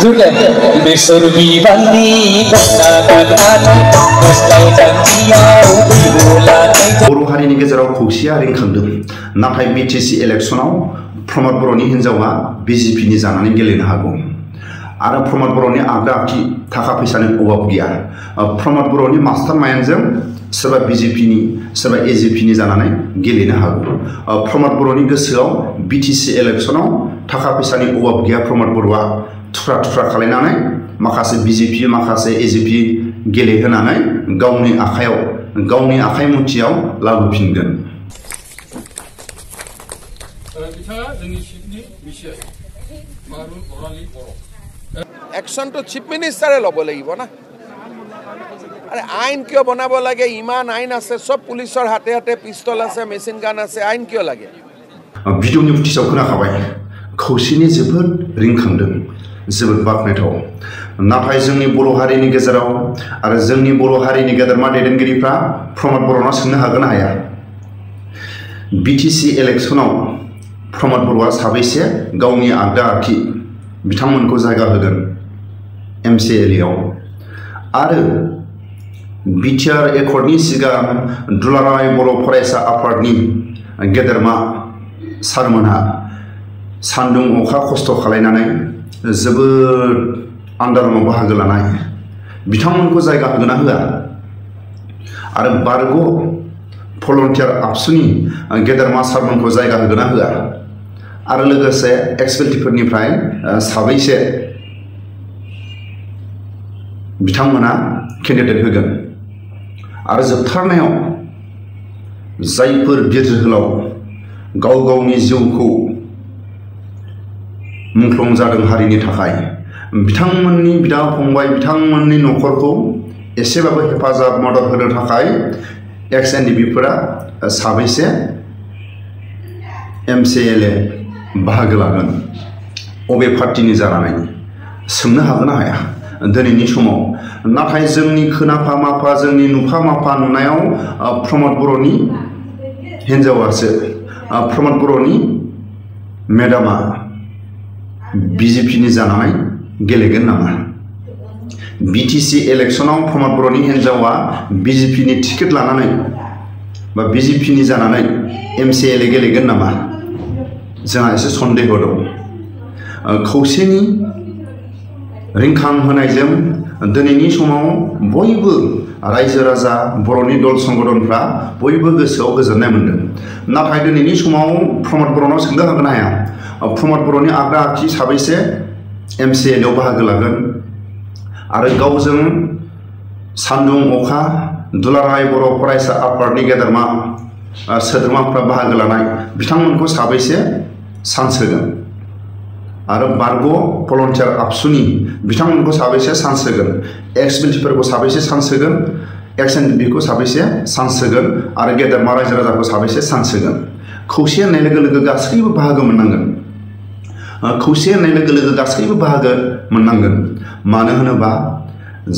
बर' हारिनि गेजेराव खौसेया रिंखांदों नाथाय बीटीसी इलेक्शनाव प्रमद बर'नि हिन्जावा बीजेपीनि जानानै गेलेनो हागौ आरो प्रमद बर'नि आगदा आखि थाखा फैसानि अभाब गैया प्रमद बर'नि मास्टार माइन्डजों सोरबा बीजेपीनि सोरबा एजेपीनि जानानै गेलेनो हागौ प्रमद बर'नि गोसोआव बीटीसी इलेक्शनाव थाखा फैसानि अभाब गैया प्रमद बर'आ थुख्रा थुख्रा खालायनानै माखासे बीजेपी माखासे एजेपी गेलेहोनानै गावनि आखाइ मुथियाव लाबोफिनगोन एक्शन तो चीफ मिनिस्टारे लब लागिब ना अरे आईन क्यों बनाब लागे इमान आईन आछे सब पुलिसर हाथे हाथे पिस्तल आछे मेसिन गान आछे आईन क्यों लागे भिडिअनि फुटेजाव खोनाखाबाय खौसेनि जोबोद रिंखांदों जोबोद बाखनायथाव नाथाय जोंनि बर' हारिनि गेजेराव आरो जोंनि बर' हारिनि गेदेरमा दैदेनगिरिफ्रा प्रमद बर'नाव सोंनो हागोन ना हाया बीटीसी इलेक्शनाव प्रमद बर'आ साबैसे गावनि आगदा आखि बिथांमोनखौ जायगा होगोन MCLA आव आरो बिटिआर एकर्डनि सिगां दुलाराय बर' फरायसा आफादनि गेदेरमा सारमोनहा सान्दुं अखा खस्थ' खालायनानै जोबोद आन्दालनाव बाहागो लानाय बिथांमोनखौ जायगा होगोन ना होआ आरो बारग' भलन्टियार आबसुनि गेदेरमा सारमोनखौ जायगा होगोन ना होआ आरो लोगोसे एक्सपेल्टिफोरनिफ्राय साबैसे बिथांमोना केन्डिडेट होगोन आरो जोबथारनायाव जायफोर बिर जोहोलाव गाव गावनि जिउखौ मुंख्लं जादों हारिनि थाखाय बिथांमोननि बिदा फंबाय बिथांमोननि न'खरखौ एसेबाबो हेफाजाब मदद होनो थाखाय XNDBफोरा साबैसे MCLA बाहागो लागोन अबे पार्टिनि जानानै सोंनो हागोन ना हाया दिनैनि समाव नाथाय जोंनि खोनाफा माफा जोंनि नुफा माफा नुनायाव प्रमद बर'नि हिन्जावासो प्रमद बर'नि मेडामा बीजेपीनि जानानै गेलेगोन नामा बीटीसी इलेक्शनाव प्रमद बर'नि हिन्जावा बीजेपीनि टिकेट लानानै बा बीजेपीनि जानानै MCLA गेलेगोन नामा जोंहा एसे सन्देह दं खौसेनि रिंखां होनायजों दिनैनि समाव बयबो रायजो राजा बर'नि दल संगठनफ्रा बयबो गोसोआव गोजोननाय मोनदों नाथाय दिनैनि समाव प्रमद बर'नाव सोंनो हागोन ना हाया प्रमद बर'नि आगदा आखि साबैसे MCLA आव बाहागो लागोन आरो गावजों सान्दुं अखा दुलाराय बर' फरायसा आफादनि गेदेरमा सोद्रोमाफ्रा बाहागो लानाय बिथांमोनखौ साबैसे चान्स होगोन आरो बारग' भलन्टियार आबसुनि बिथांमोनखौ साबैसे चान्स होगोन एक्सपेल्टिफोरखौ साबैसे चान्स होगोन XNDBखौ साबैसे चान्स होगोन आरो गेदेरमा रायजो राजाखौ साबैसे चान्स होगोन खौसे होननाय लोगो लोगो गासैबो बाहागो मोननांगोन खौसे होननाय लोगो लोगो गासैबो बाहागो मोननांगोन मानो होनोबा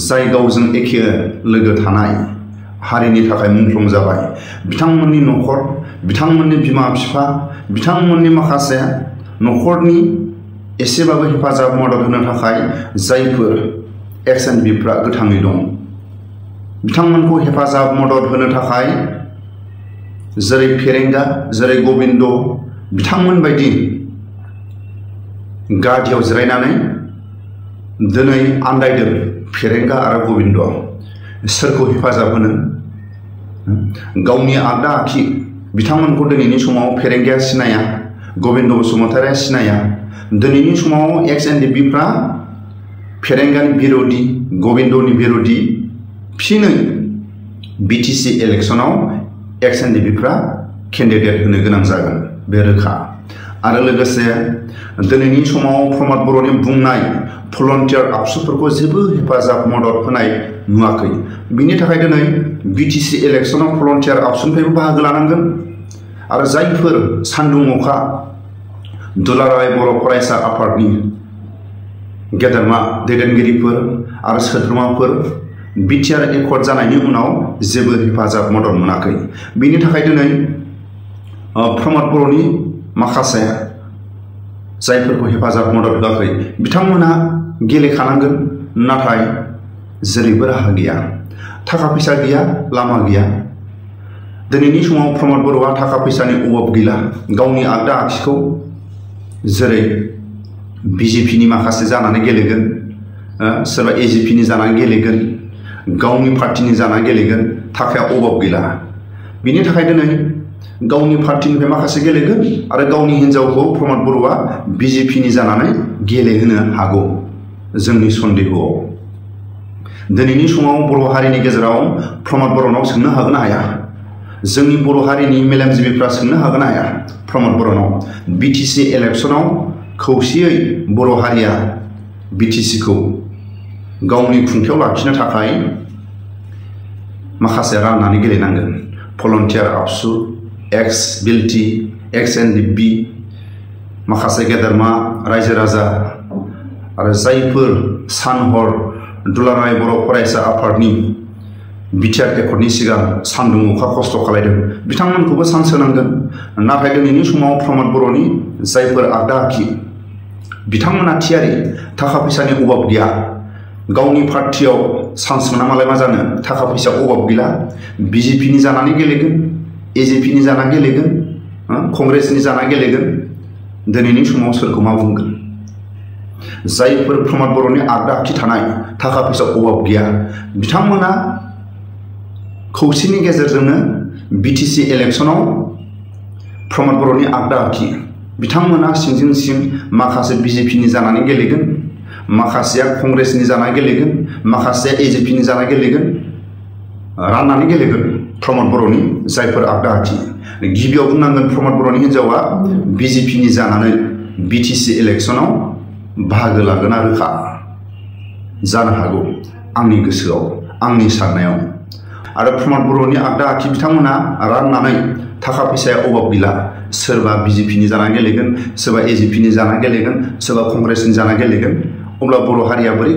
जाय गावजों एखे लोगो थानाय हारिनि थाखाय मुंख्लं जाबाय बिथांमोननि न'खर बिथांमोननि बिमा बिफा बिथांमोननि माखासे न'खरनि एसेबाबो हेफाजाब मदद होनो थाखाय जायफोर XNDBफ्रा गोथाङै दं बिथांमोनखौ हेफाजाब मदद होनो थाखाय जेरै फेरेंगा जेरै गबिन्द बिथांमोन बायदि गादियाव जिरायनानै दिनै आन्दायदों फेरेंगा आरो गबिन्द सोरखौ हेफाजाब होनो गावनि आगदा आखि बिथांमोनखौ दिनैनि समाव फेरेंगाया सिनाया गबिन्द बसुमतारिया सिनाया दिनैनि समाव XNDBफ्रा फेरेंगानि बिरोधी गबिन्दनि बिरोधी फिनै बीटीसी इलेक्शनाव XNDBफ्रा केन्डिडेट होनो गोनां जागोन बे रोखा आरो लोगोसे दिनैनि समाव प्रमद बर'नि बुंनाय भलन्टियार आबसुफोरखौ जेबो हेफाजाब मदद होनाय नुवाखै बिनि थाखाय दिनै बीटीसी इलेक्शनाव भलन्टियार आबसुनिफ्रायबो बाहागो लानांगोन आरो जायफोर सान्दुं अखा दुलाराय बर' फरायसा आफादनि गेदेरमा दैदेनगिरिफोर आरो सोद्रोमाफोर बिटिआर एकर्ड जानायनि उनाव जेबो हेफाजाब मदद मोनाखै बिनि थाखाय दिनै प्रमद बर'नि माखासे जायफोरखौ हेफाजाब मदद होआखै बिथांमोना गेलेखानांगोन नाथाय जेरैबो राहा गैया थाखा फैसा गैया लामा गैया दिनैनि समाव प्रमद बर'आ थाखा फैसानि अभाब गैला गावनि आगदा आखिखौ जेरै बिजेपिनि माखासे जानानै गेलेगोन सोरबा एजिपिनि जानानै गेलेगोन गावनि पार्टिनि जानानै गेलेगोन थाखाया अभाब गैला बिनि थाखाय दिनै गावनि पार्टिनिफ्राय माखासे गेलेगोन आरो गावनि हिन्जावखौ प्रमद बर'आ बिजेपिनि जानानै गेलेहोनो हागौ जोंनि सन्देहआव दिनैनि समाव बर' हारिनि गेजेराव प्रमद बर'नाव सोंनो हागोन ना हाया जोंनि बर' हारिनि मेलेमजिबिफ्रा सोंनो हागोन ना हाया प्रमद बर'नाव बिटिसि इलेक्शनाव खौसेयै बर' हारिया बिटिसिखौ गावनि खुंथायाव लाखिनो थाखाय माखासे राननानै गेलेनांगोन भलन्टियार आबसु एक्स बिल्टि एक्स एनडिबि माखासे गेदेरमा रायजो राजा आरो जायफोर सानहर दुलाराय बर' फरायसा आफादनि बिटिआर एकर्डनि सिगां सान्दुं अखा खस्थ' खालायदों बिथांमोनखौबो चान्स होनांगोन नाथाय दिनैनि समाव प्रमद बर'नि जायफोर आगदा आखि बिथांमोना थियारि थाखा फैसानि अभाब गैया गावनि पार्टियाव चान्स मोना मालाय मा जानो थाखा फैसा अभाब गैला बिजेपिनि जानानै गेलेगोन एजिपिनि जानानै गेलेगोन कंग्रेसनि जानानै गेलेगोन दिनैनि समाव सोरखौ मा बुंगोन जायफोर प्रमद बर'नि आगदा आखि थानाय थाखा फैसा अभाब गैया बिथांमोना खौसेनि गेजेरजोंनो बिटिसि इलेक्शनाव प्रमद बर'नि आगदा आखि बिथांमोना सिंजों सिं माखासे बिजेपिनि जानानै गेलेगोन माखासेया कंग्रेसनि जानानै गेलेगोन माखासेया एजिपिनि जानानै गेलेगोन राननानै गेलेगोन प्रमद बर'नि जायफोर आगदा आखि गिबियाव बुंनांगोन प्रमद बर'नि हिन्जावा बिजेपिनि जानानै बिटिसि इलेक्शनाव बाहागो लागोना रोखा जानो हागौ आंनि गोसोआव आंनि साननायाव आरो प्रमद बर'नि आगदा आखि बिथांमोना राननानै थाखा फैसाया अभाब गैला सोरबा बिजेपिनि जानानै गेलेगोन सोरबा एजिपिनि जानानै गेलेगोन सोरबा कंग्रेसनि जानानै गेलेगोन अब्ला बर' हारिया बोरै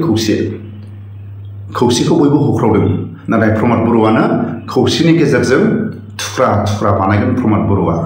खौसेखौ बयबो होख्रावदों नाथाय प्रमद बर'आनो खौसेनि गेजेरजों थुख्रा थुख्रा बानायगोन प्रमद बर'आ